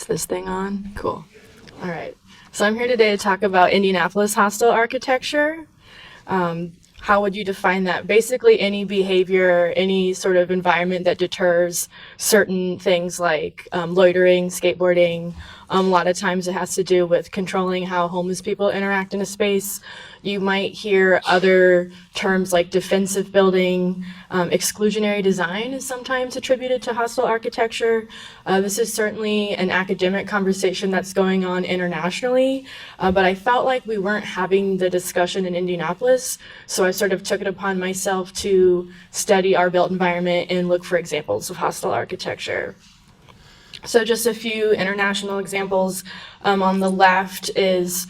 Is this thing on? Cool. All right. So I'm here today to talk about Indianapolis hostile architecture. How would you define that? Basically, any behavior, any sort of environment that deters certain things like loitering, skateboarding. A lot of times it has to do with controlling how homeless people interact in a space. You might hear other terms like defensive building. Exclusionary design is sometimes attributed to hostile architecture. This is certainly an academic conversation that's going on internationally, but I felt like we weren't having the discussion in Indianapolis, so I sort of took it upon myself to study our built environment and look for examples of hostile architecture. So just a few international examples. On the left is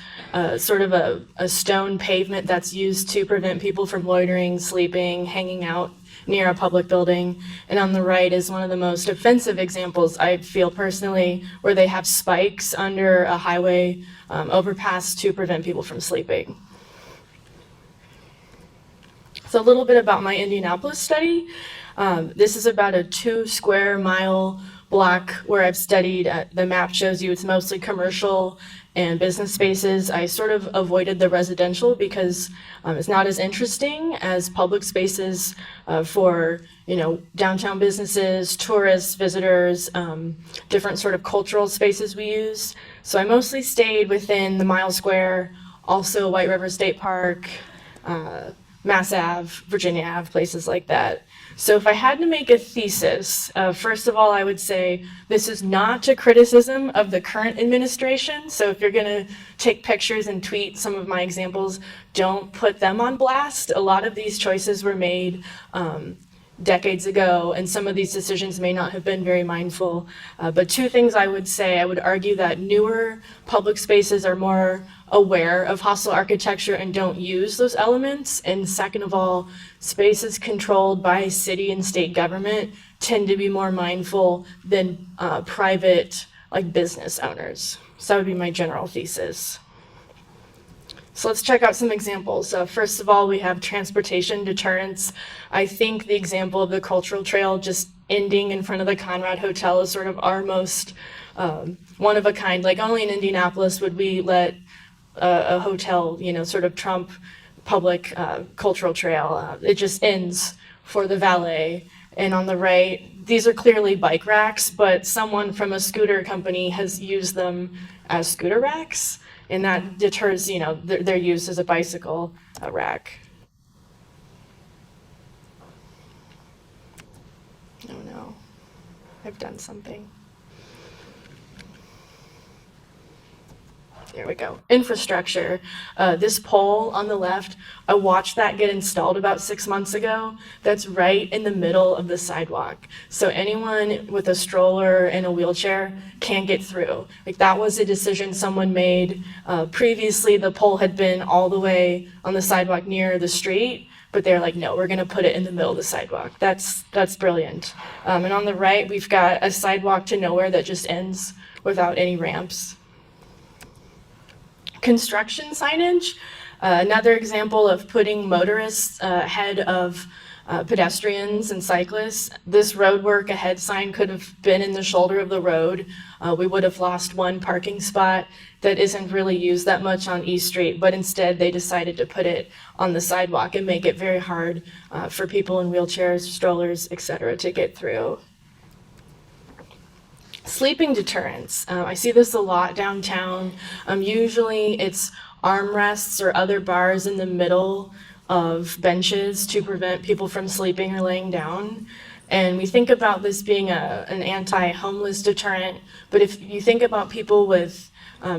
sort of a stone pavement that's used to prevent people from loitering, sleeping, hanging out near a public building. And on the right is one of the most offensive examples, I feel personally, where they have spikes under a highway overpass to prevent people from sleeping. So a little bit about my Indianapolis study. This is about a 2 square mile block where I've studied. The map shows you it's mostly commercial and business spaces. I sort of avoided the residential because it's not as interesting as public spaces for downtown businesses, tourists, visitors, different sort of cultural spaces we use. So I mostly stayed within the Mile Square, also White River State Park, Mass Ave, Virginia Ave, places like that. So if I had to make a thesis, first of all, I would say this is not a criticism of the current administration. So if you're going to take pictures and tweet some of my examples, don't put them on blast. A lot of these choices were made decades ago, and some of these decisions may not have been very mindful. But two things I would say: I would argue that newer public spaces are more aware of hostile architecture and don't use those elements. And second of all, spaces controlled by city and state government tend to be more mindful than private, like business owners. So that would be my general thesis. So let's check out some examples. First of all, we have transportation deterrence. I think the example of the cultural trail just ending in front of the Conrad Hotel is sort of our most one of a kind. Like only in Indianapolis would we let a hotel, sort of trump public cultural trail. It just ends for the valet. And on the right, these are clearly bike racks, but someone from a scooter company has used them as scooter racks. And that deters, their use as a bicycle rack. Oh no, I've done something. There we go. Infrastructure. This pole on the left, I watched that get installed about 6 months ago. That's right in the middle of the sidewalk. So anyone with a stroller and a wheelchair can't get through. Like that was a decision someone made. Previously, the pole had been all the way on the sidewalk near the street, but they're like, no, we're going to put it in the middle of the sidewalk. That's brilliant. And on the right, we've got a sidewalk to nowhere that just ends without any ramps. Construction signage, another example of putting motorists ahead of pedestrians and cyclists. This road work ahead sign could have been in the shoulder of the road. We would have lost one parking spot that isn't really used that much on East Street, but instead they decided to put it on the sidewalk and make it very hard for people in wheelchairs, strollers, etc. to get through. Sleeping deterrence. I see this a lot downtown. Usually it's armrests or other bars in the middle of benches to prevent people from sleeping or laying down. And we think about this being an anti-homeless deterrent, but if you think about people with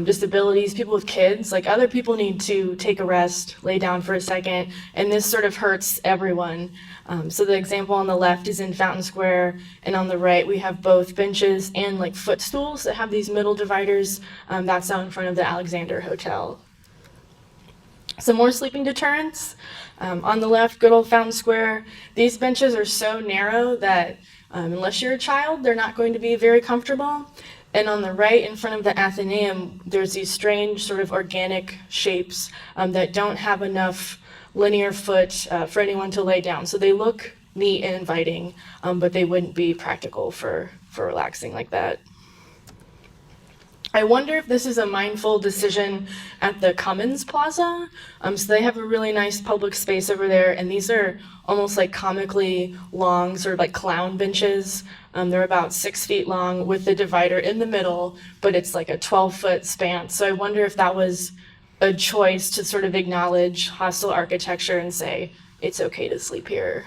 disabilities, people with kids, like other people need to take a rest, lay down for a second, and this sort of hurts everyone. So the example on the left is in Fountain Square, and on the right we have both benches and like footstools that have these middle dividers. That's out in front of the Alexander Hotel. Some more sleeping deterrents. On the left, good old Fountain Square. These benches are so narrow that unless you're a child, they're not going to be very comfortable. And on the right, in front of the Athenaeum, there's these strange sort of organic shapes that don't have enough linear foot for anyone to lay down. So they look neat and inviting, but they wouldn't be practical for relaxing like that. I wonder if this is a mindful decision at the Commons Plaza. So they have a really nice public space over there, and these are almost like comically long, sort of like clown benches. They're about 6 feet long with the divider in the middle, but it's like a 12-foot span. So I wonder if that was a choice to sort of acknowledge hostile architecture and say, it's okay to sleep here.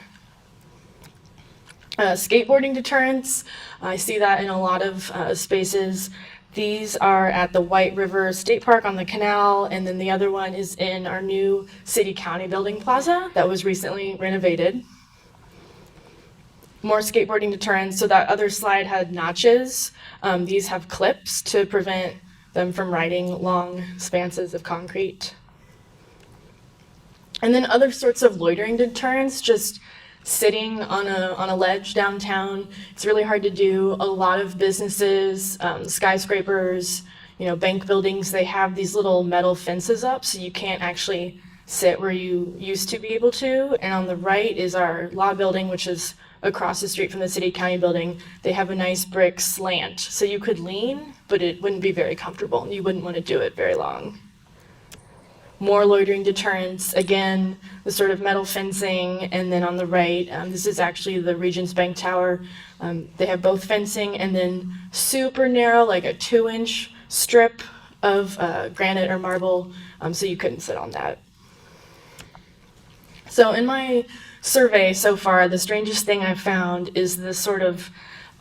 Skateboarding deterrents, I see that in a lot of spaces. These are at the White River State Park on the canal, and then the other one is in our new city-county building plaza that was recently renovated. More skateboarding deterrents. So that other slide had notches. These have clips to prevent them from riding long spanses of concrete. And then other sorts of loitering deterrents, just sitting on a ledge downtown. It's really hard to do. A lot of businesses, skyscrapers, bank buildings, they have these little metal fences up, so you can't actually sit where you used to be able to. And on the right is our law building, which is across the street from the city county building. They have a nice brick slant, so you could lean, but it wouldn't be very comfortable, and you wouldn't want to do it very long. More loitering deterrents, again, the sort of metal fencing, and then on the right, this is actually the Regions Bank Tower. They have both fencing and then super narrow, like a 2-inch strip of granite or marble, so you couldn't sit on that. So in my survey so far, the strangest thing I've found is this sort of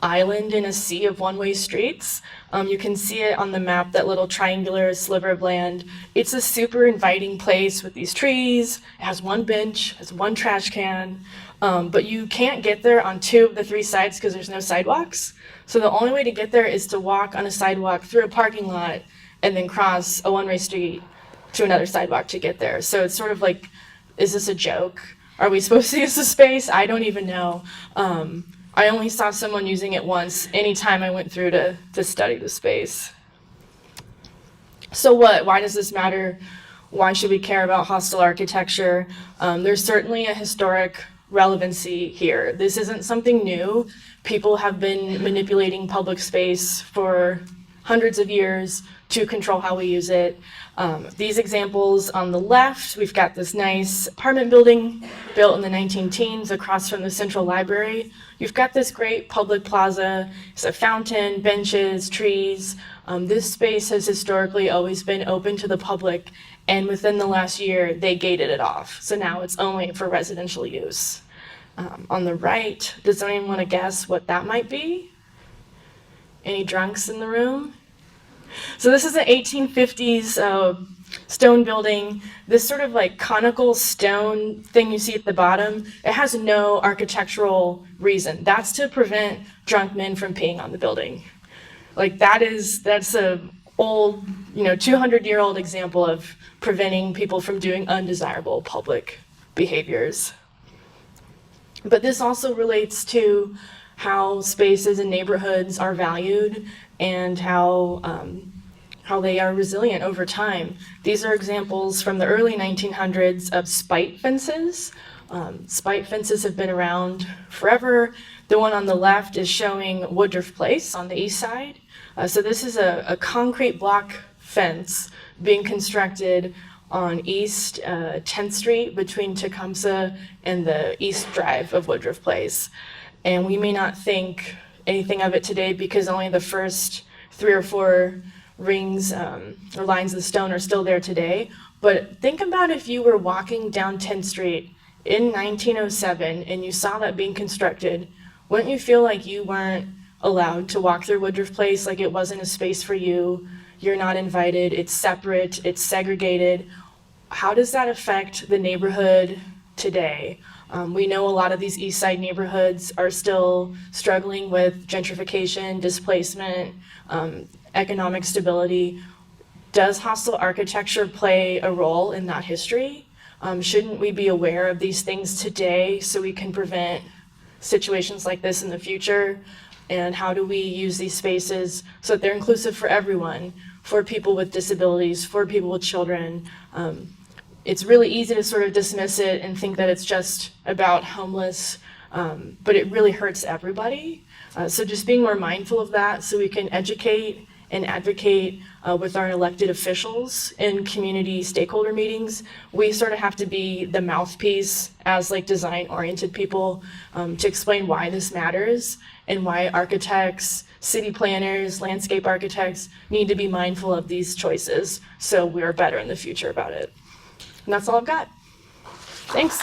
island in a sea of one-way streets. You can see it on the map, that little triangular sliver of land. It's a super inviting place with these trees. It has one bench, has one trash can, but you can't get there on 2 of the 3 sides because there's no sidewalks. So the only way to get there is to walk on a sidewalk through a parking lot and then cross a one-way street to another sidewalk to get there. So it's sort of like, is this a joke? Are we supposed to use the space? I don't even know. I only saw someone using it once anytime I went through to study the space. So what? Why does this matter? Why should we care about hostile architecture? There's certainly a historic relevancy here. This isn't something new. People have been manipulating public space for hundreds of years to control how we use it. These examples on the left, we've got this nice apartment building built in the 19-teens across from the Central Library. You've got this great public plaza. It's a fountain, benches, trees. This space has historically always been open to the public, and within the last year, they gated it off. So now it's only for residential use. On the right, does anyone want to guess what that might be? Any drunks in the room? So this is an 1850s stone building. This sort of like conical stone thing you see at the bottom, it has no architectural reason. That's to prevent drunk men from peeing on the building. Like that's a old, 200-year-old example of preventing people from doing undesirable public behaviors. But this also relates to how spaces and neighborhoods are valued and how they are resilient over time. These are examples from the early 1900s of spite fences. Spite fences have been around forever. The one on the left is showing Woodruff Place on the east side. So this is a concrete block fence being constructed on East 10th Street between Tecumseh and the East Drive of Woodruff Place. And we may not think anything of it today because only the first 3 or 4 rings or lines of stone are still there today. But think about if you were walking down 10th Street in 1907 and you saw that being constructed, wouldn't you feel like you weren't allowed to walk through Woodruff Place, like it wasn't a space for you, you're not invited, it's separate, it's segregated? How does that affect the neighborhood today? We know a lot of these East Side neighborhoods are still struggling with gentrification, displacement, economic stability. Does hostile architecture play a role in that history? Shouldn't we be aware of these things today so we can prevent situations like this in the future? And how do we use these spaces so that they're inclusive for everyone, for people with disabilities, for people with children? It's really easy to sort of dismiss it and think that it's just about homeless, but it really hurts everybody. So just being more mindful of that so we can educate and advocate with our elected officials in community stakeholder meetings. We sort of have to be the mouthpiece as like design-oriented people to explain why this matters and why architects, city planners, landscape architects need to be mindful of these choices so we're better in the future about it. And that's all I've got. Thanks.